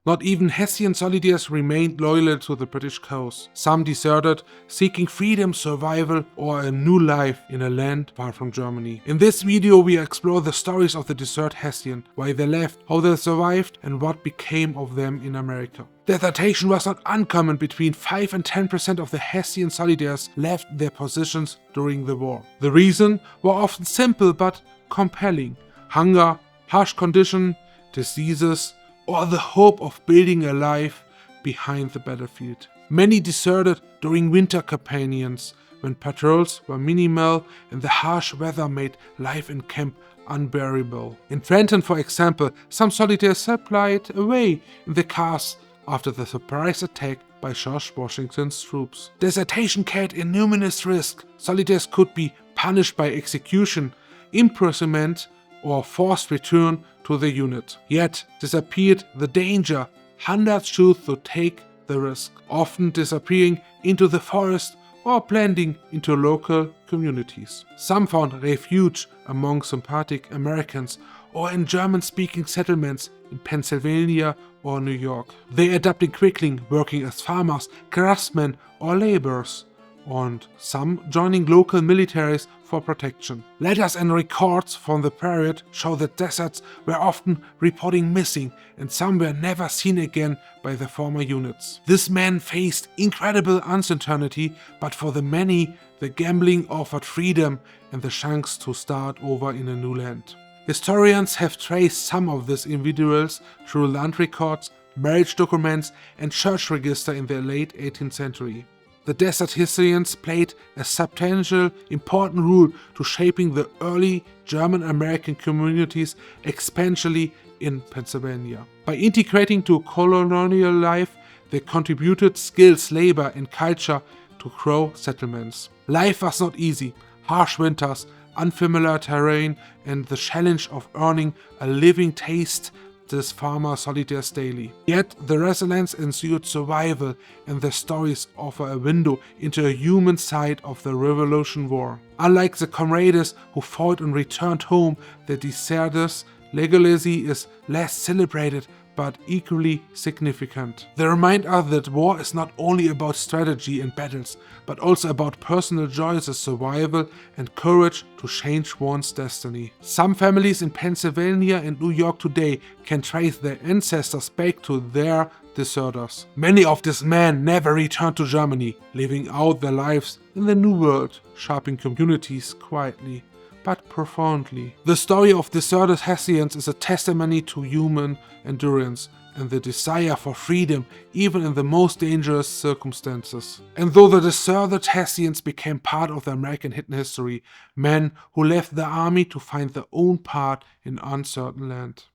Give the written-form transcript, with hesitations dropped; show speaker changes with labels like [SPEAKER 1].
[SPEAKER 1] Not even Hessian soldiers remained loyal to the British cause. Some deserted, seeking freedom, survival, or a new life in a land far from Germany. In this video we explore the stories of the deserted Hessian, why they left, how they survived, and what became of them in America. Desertion was not uncommon. Between 5 and 10% of the Hessian soldiers left their positions during the war. The reason were often simple but compelling: hunger, harsh conditions, diseases, or the hope of building a life behind the battlefield. Many deserted during winter campaigns, when patrols were minimal and the harsh weather made life in camp unbearable. In Trenton, for example, some soldiers supplied away in the cars after the surprise attack by George Washington's troops. Desertion carried enormous risk. Soldiers could be punished by execution, imprisonment, or forced return to the unit. Yet disappeared the danger. Hundreds chose to take the risk, often disappearing into the forest or blending into local communities. Some found refuge among sympathetic Americans or in German-speaking settlements in Pennsylvania or New York. They adapted quickly, working as farmers, craftsmen, or laborers, and some joining local militaries for protection. Letters and records from the period show that deserts were often reporting missing, and some were never seen again by the former units. This man faced incredible uncertainty, but for the many, the gambling offered freedom and the chance to start over in a new land. Historians have traced some of these individuals through land records, marriage documents, and church register in the late 18th century. The desert Hessians played a substantial, important role to shaping the early German-American communities, especially in Pennsylvania. By integrating to colonial life, they contributed skills, labor, and culture to grow settlements. Life was not easy. Harsh winters, unfamiliar terrain, and the challenge of earning a living taste this farmer soldiers daily. Yet the resilience ensured survival, and the stories offer a window into a human side of the Revolution War. Unlike the comrades who fought and returned home, the deserters' legacy is less celebrated but equally significant. They remind us that war is not only about strategy and battles, but also about personal choices, survival, and courage to change one's destiny. Some families in Pennsylvania and New York today can trace their ancestors back to their deserters. Many of these men never returned to Germany, living out their lives in the New World, shaping communities quietly but profoundly. The story of deserted Hessians is a testimony to human endurance and the desire for freedom even in the most dangerous circumstances. And though the deserted Hessians became part of the American hidden history, men who left the army to find their own path in uncertain land.